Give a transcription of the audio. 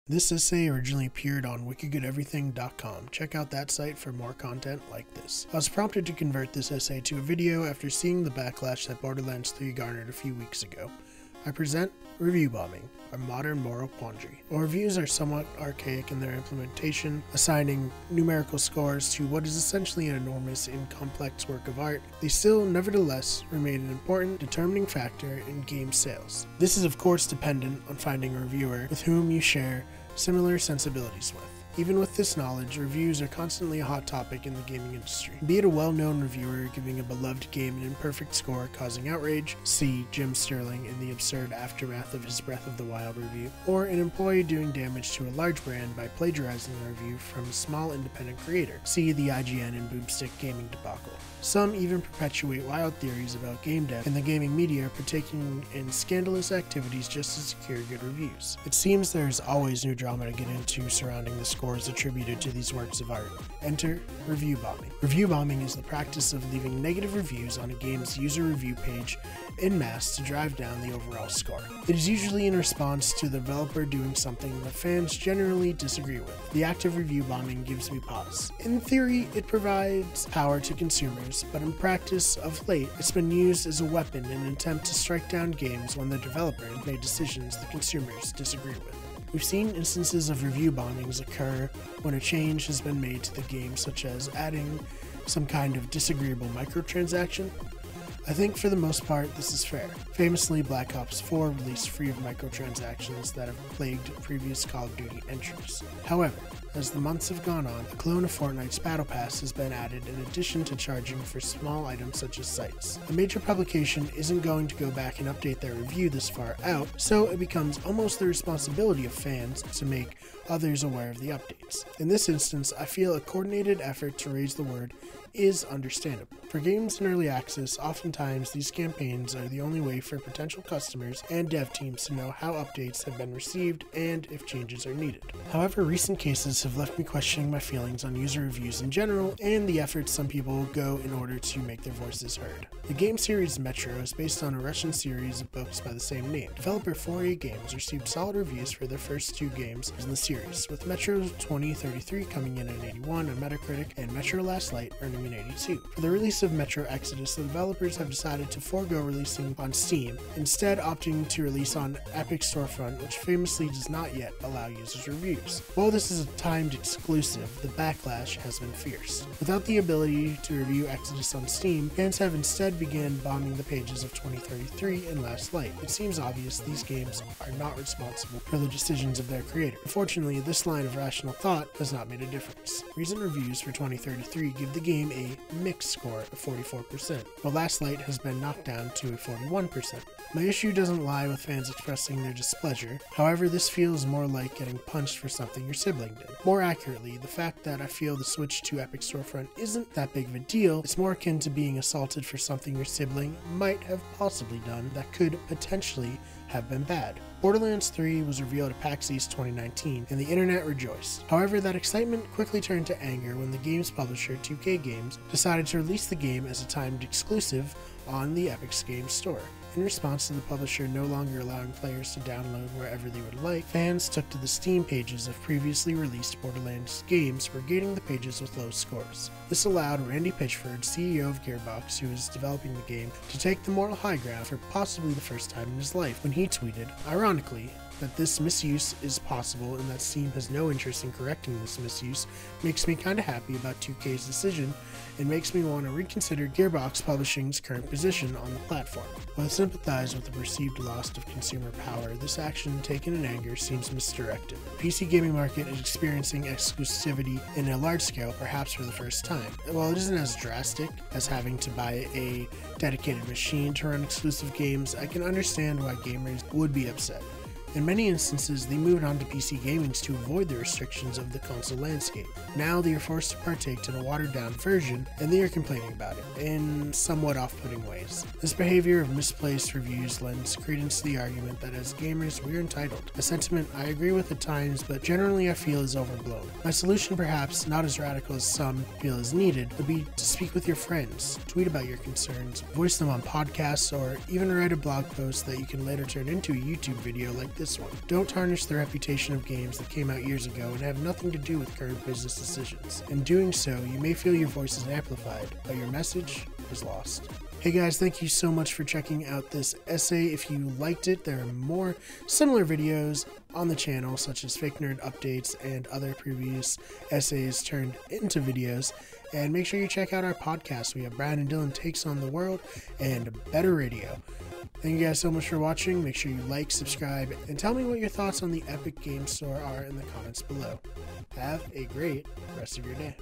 This essay originally appeared on wikigoodeverything.com. Check out that site for more content like this. I was prompted to convert this essay to a video after seeing the backlash that Borderlands 3 garnered a few weeks ago. I present Review Bombing, a modern moral quandary. While reviews are somewhat archaic in their implementation, assigning numerical scores to what is essentially an enormous and complex work of art, they still nevertheless remain an important determining factor in game sales. This is of course dependent on finding a reviewer with whom you share similar sensibilities with. Even with this knowledge, reviews are constantly a hot topic in the gaming industry. Be it a well-known reviewer giving a beloved game an imperfect score causing outrage, see Jim Sterling in the absurd aftermath of his Breath of the Wild review, or an employee doing damage to a large brand by plagiarizing a review from a small independent creator, see the IGN and Boomstick gaming debacle. Some even perpetuate wild theories about game dev and the gaming media partaking in scandalous activities just to secure good reviews. It seems there is always new drama to get into surrounding the scores attributed to these works of art. Enter review bombing. Review bombing is the practice of leaving negative reviews on a game's user review page en masse to drive down the overall score. It is usually in response to the developer doing something that fans generally disagree with. The act of review bombing gives me pause. In theory, it provides power to consumers, but in practice, of late, it's been used as a weapon in an attempt to strike down games when the developer made decisions the consumers disagree with. We've seen instances of review bombings occur when a change has been made to the game, such as adding some kind of disagreeable microtransaction. I think for the most part this is fair. Famously, Black Ops 4 released free of microtransactions that have plagued previous Call of Duty entries. However, as the months have gone on, a clone of Fortnite's Battle Pass has been added in addition to charging for small items such as sites. A major publication isn't going to go back and update their review this far out, so it becomes almost the responsibility of fans to make others aware of the updates. In this instance, I feel a coordinated effort to raise the word is understandable. For games in early access, oftentimes these campaigns are the only way for potential customers and dev teams to know how updates have been received and if changes are needed. However, recent cases have left me questioning my feelings on user reviews in general and the efforts some people go in order to make their voices heard. The game series Metro is based on a Russian series of books by the same name. Developer 4A Games received solid reviews for their first two games in the series, with Metro 2033 coming in at 81 on Metacritic and Metro Last Light earning an 82. For the release of Metro Exodus, the developers have decided to forego releasing on Steam, instead opting to release on Epic Storefront, which famously does not yet allow users reviews. While this is a timed exclusive, the backlash has been fierce. Without the ability to review Exodus on Steam, fans have instead began bombing the pages of 2033 and Last Light. It seems obvious these games are not responsible for the decisions of their creator. Unfortunately, this line of rational thought has not made a difference. Recent reviews for 2033 give the game a mixed score of 44%, while Last Light has been knocked down to a 41%. My issue doesn't lie with fans expressing their displeasure, however this feels more like getting punched for something your sibling did. More accurately, the fact that I feel the switch to Epic Storefront isn't that big of a deal, it's more akin to being assaulted for something your sibling might have possibly done that could potentially have been bad. Borderlands 3 was revealed at PAX East 2019, and the internet rejoiced. However, that excitement quickly turned to anger when the game's publisher, 2K Games, decided to release the game as a timed exclusive on the Epic Games Store. In response to the publisher no longer allowing players to download wherever they would like, fans took to the Steam pages of previously released Borderlands games, regating the pages with low scores. This allowed Randy Pitchford, CEO of Gearbox, who is developing the game, to take the moral high ground for possibly the first time in his life when he tweeted, ironically, that this misuse is possible and that Steam has no interest in correcting this misuse makes me kinda happy about 2K's decision and makes me want to reconsider Gearbox Publishing's current position on the platform. While I sympathize with the perceived loss of consumer power, this action taken in anger seems misdirected. The PC gaming market is experiencing exclusivity in a large scale, perhaps for the first time. While it isn't as drastic as having to buy a dedicated machine to run exclusive games, I can understand why gamers would be upset. In many instances, they moved on to PC gaming to avoid the restrictions of the console landscape. Now they are forced to partake in a watered-down version, and they are complaining about it, in somewhat off-putting ways. This behavior of misplaced reviews lends credence to the argument that as gamers, we are entitled. A sentiment I agree with at times, but generally I feel is overblown. My solution, perhaps not as radical as some feel is needed, would be to speak with your friends, tweet about your concerns, voice them on podcasts, or even write a blog post that you can later turn into a YouTube video like this one. Don't tarnish the reputation of games that came out years ago and have nothing to do with current business decisions. In doing so, you may feel your voice is amplified, but your message is lost. Hey guys, thank you so much for checking out this essay. If you liked it, there are more similar videos on the channel, such as Fake Nerd updates and other previous essays turned into videos. And make sure you check out our podcast. We have Brad and Dylan Takes on the World and Better Radio. Thank you guys so much for watching. Make sure you like, subscribe, and tell me what your thoughts on the Epic Games Store are in the comments below. Have a great rest of your day.